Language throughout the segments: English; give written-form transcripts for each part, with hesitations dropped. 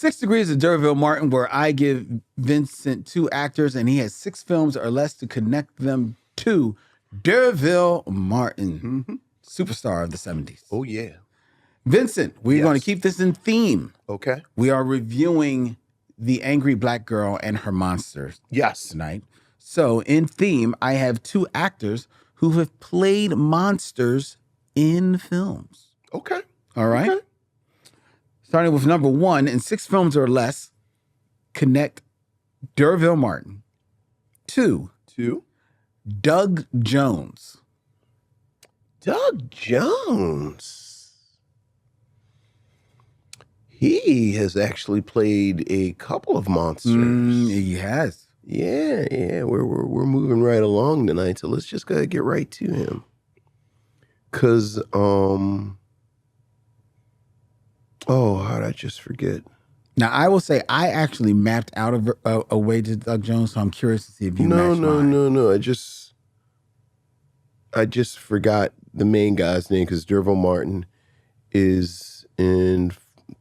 6 Degrees of D'Urville Martin, where I give Vincent 2 actors and he has 6 films or less to connect them to D'Urville Martin, superstar of the 70s. Oh, yeah. Vincent, we're going to keep this in theme. Okay. We are reviewing The Angry Black Girl and Her Monsters tonight. So in theme, I have 2 actors who have played monsters in films. Okay. All right? Okay. Starting with number 1, in 6 films or less, connect D'Urville Martin. 2, Doug Jones. Doug Jones. He has actually played a couple of monsters. He has. Yeah. We're moving right along tonight, so let's just go get right to him. Cause how did I just forget? Now, I will say I actually mapped out a way to Doug Jones, so I'm curious to see if you match mine. No. I just forgot the main guy's name because D'Urville Martin is in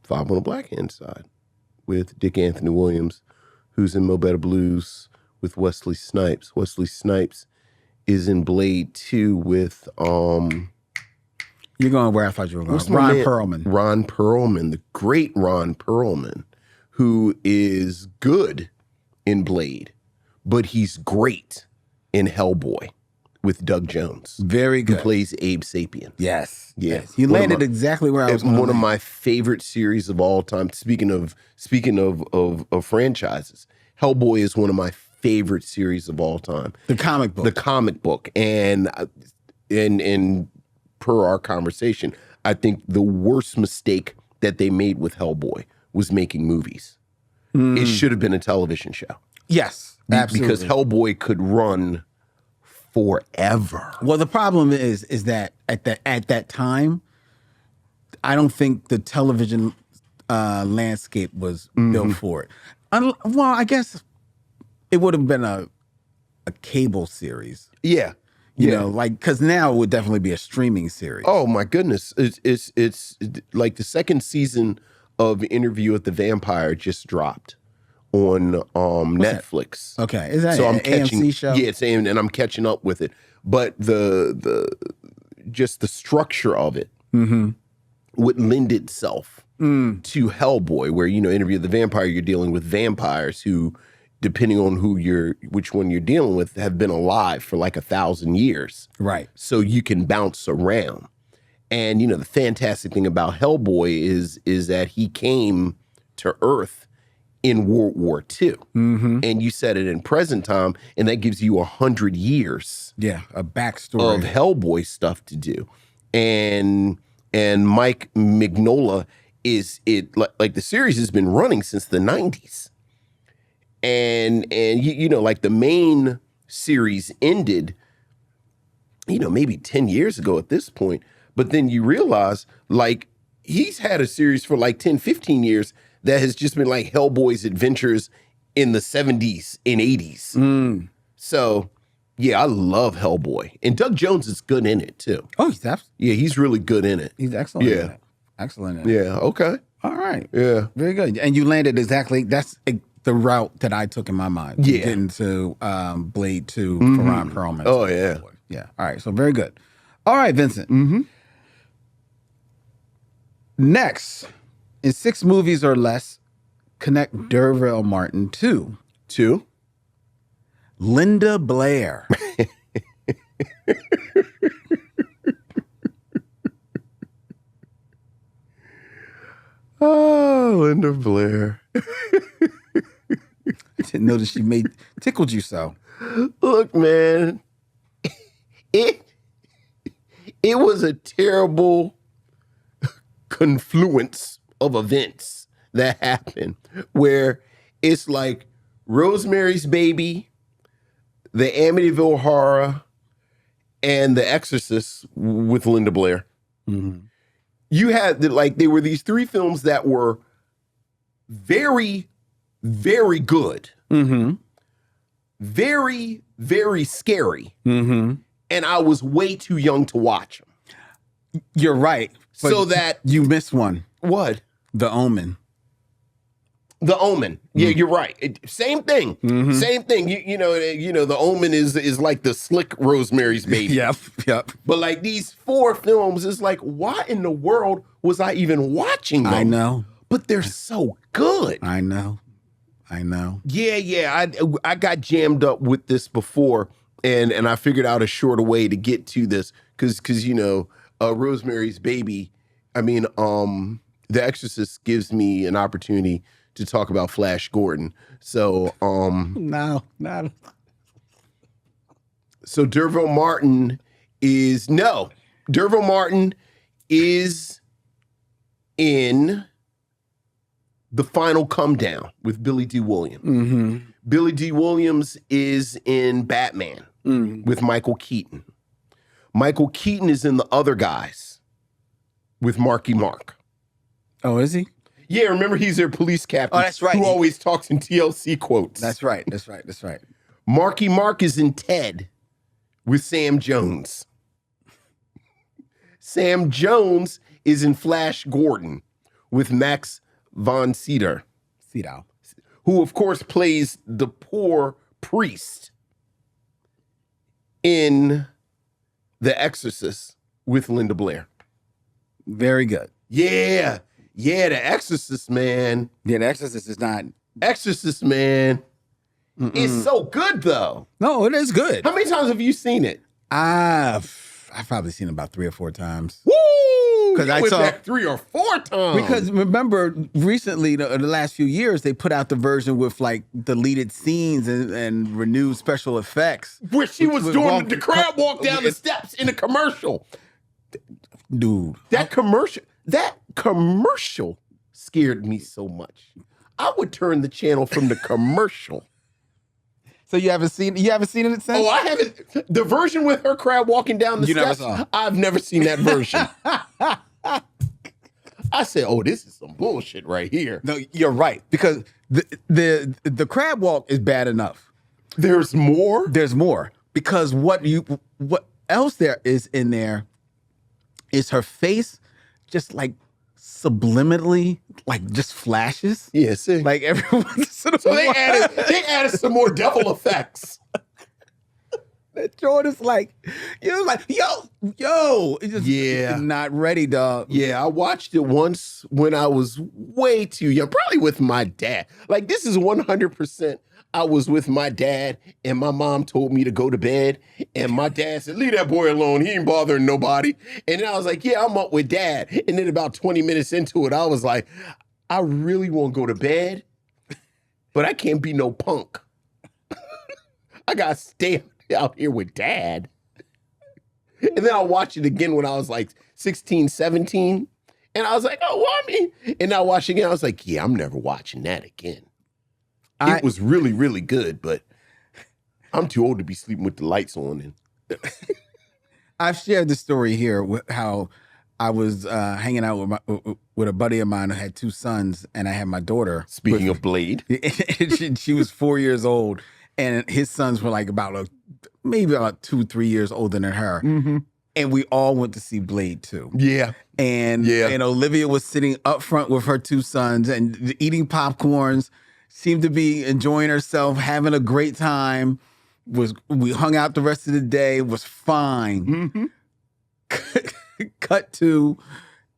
Five on the Black Hand Side with Dick Anthony Williams, who's in Mo Better Blues with Wesley Snipes. Wesley Snipes is in Blade 2 with You're going where I thought you were going. Ron Perlman. Ron Perlman, the great Ron Perlman, who is good in Blade, but he's great in Hellboy with Doug Jones. Very good. Who plays Abe Sapien. Yes. Yeah. Yes. You landed exactly where I was going. One of my favorite series of all time. Speaking of franchises, Hellboy is one of my favorite series of all time. The comic book. The comic book. And per our conversation, I think the worst mistake that they made with Hellboy was making movies. It should have been a television show. Yes, absolutely. Because Hellboy could run forever. Well, the problem is that at that time, I don't think the television landscape was built for it. Well, I guess it would have been a cable series. Yeah. You know, like, because now it would definitely be a streaming series. Oh my goodness! It's like the second season of Interview with the Vampire just dropped on Netflix. That? Okay, is that so an I'm catching, AMC show? Yeah, it's and I'm catching up with it. But the just the structure of it would lend itself to Hellboy, where Interview with the Vampire, you're dealing with vampires who, depending on which one you're dealing with, have been alive for like 1,000 years. Right. So you can bounce around. And, the fantastic thing about Hellboy is that he came to Earth in World War II. And you said it in present time, and that gives you 100 years. Yeah, a backstory. Of Hellboy stuff to do. And Mike Mignola is like the series has been running since the 90s. And like the main series ended, maybe 10 years ago at this point. But then you realize, like, he's had a series for like 10, 15 years that has just been like Hellboy's adventures in the 70s and 80s. So, yeah, I love Hellboy. And Doug Jones is good in it, too. Oh, he's absolutely. Yeah, he's really good in it. He's excellent in it. Excellent in it. Yeah, okay. All right. Yeah. Very good. And you landed exactly, that's the route that I took in my mind. Yeah. Getting to Blade 2 for Ron Perlman. Oh, yeah. Yeah. All right. So very good. All right, Vincent. Next, in 6 movies or less, connect D'Urville Martin to Linda Blair. Oh, Linda Blair. I didn't know that she tickled you so. Look, man, it was a terrible confluence of events that happened where it's like Rosemary's Baby, the Amityville Horror, and The Exorcist with Linda Blair. You had there were these 3 films that were very, very good. Very, very scary. And I was way too young to watch them. You're right. So that you missed one. What? The Omen. The Omen. Yeah, you're right. Same thing. Mm-hmm. Same thing. You know, The Omen is like the slick Rosemary's Baby. Yep. But like these 4 films is like, why in the world was I even watching them? I know. But they're so good. I know. Yeah. I got jammed up with this before, and I figured out a shorter way to get to this because you know, Rosemary's Baby. I mean, The Exorcist gives me an opportunity to talk about Flash Gordon. So, No. so Derville Martin is in The Final Come Down with Billy D. Williams. Mm-hmm. Billy D. Williams is in Batman with Michael Keaton. Michael Keaton is in The Other Guys with Marky Mark. Oh, is he? Yeah, remember he's their police captain. Oh, that's right. Who always talks in TLC quotes. That's right. Marky Mark is in Ted with Sam Jones. Sam Jones is in Flash Gordon with Max von Sydow, who of course plays the poor priest in The Exorcist with Linda Blair. Very good. Yeah, The Exorcist, man. Yeah, The Exorcist is not. Exorcist, man. It's so good, though. No, it is good. How many times have you seen it? I've probably seen it about 3 or 4 times. Woo! 'Cause I went saw- back 3 or 4 times. Because remember, recently, the last few years, they put out the version with like deleted scenes and renewed special effects. where she was with doing the crab walk down the steps in a commercial. Dude, That commercial scared me so much. I would turn the channel from the commercial. so you haven't seen it since? Oh, I haven't. The version with her crab walking down the You never steps, saw. I've never seen that version. I said, oh, this is some bullshit right here. No, you're right, because the crab walk is bad enough. There's more? There's more, because what else there is in there is her face just like subliminally like just flashes. Yeah, see. Like everyone. So they added some more devil effects. That Jordan's like, you're like, yo. It's just Yeah. not ready, dog. Yeah, I watched it once when I was way too young, probably with my dad. Like, this is 100%. I was with my dad, and my mom told me to go to bed, and my dad said, leave that boy alone. He ain't bothering nobody. And then I was like, yeah, I'm up with dad. And then about 20 minutes into it, I was like, I really want to go to bed, but I can't be no punk. I got to stay out here with dad. And then I watched it again when I was like 16, 17. And I was like, oh, well, I mean, and I watched it again. I was like, yeah, I'm never watching that again. It was really, really good, but I'm too old to be sleeping with the lights on. And I've shared the story here with how I was hanging out with a buddy of mine who had 2 sons, and I had my daughter. speaking of Blade, she was 4 years old, and his sons were like maybe about 2-3 years older than her. Mm-hmm. And we all went to see Blade 2. yeah. And Olivia was sitting up front with her 2 sons and eating popcorns, seemed to be enjoying herself, having a great time. We hung out the rest of the day, was fine. Mm-hmm. Cut to,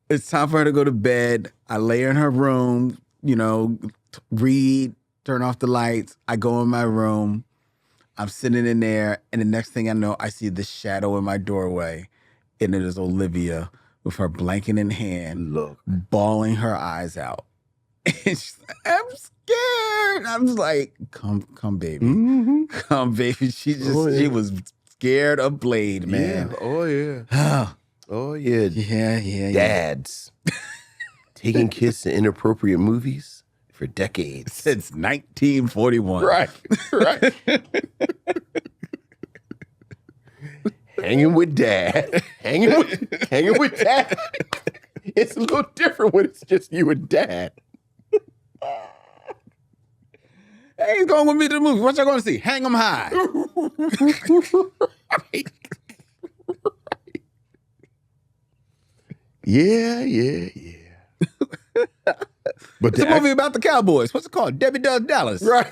it's time for her to go to bed. I lay her in her room, read, turn off the lights. I go in my room. I'm sitting in there, and the next thing I know, I see this shadow in my doorway, and it is Olivia with her blanket in hand, bawling her eyes out. And she's like, I'm scared. I was like, come, baby. Mm-hmm. Come, baby. She was scared of Blade, man. Yeah. Oh, yeah. Oh, yeah. Yeah. Dads taking kids to inappropriate movies for decades. Since 1941. Right. Hanging with dad. Hanging with dad. It's a little different when it's just you and dad. Hey, he's going with me to the movie. What y'all going to see? Hang 'em High. Right. Yeah. But It's a movie about the Cowboys. What's it called? Debbie Does Dallas. Right.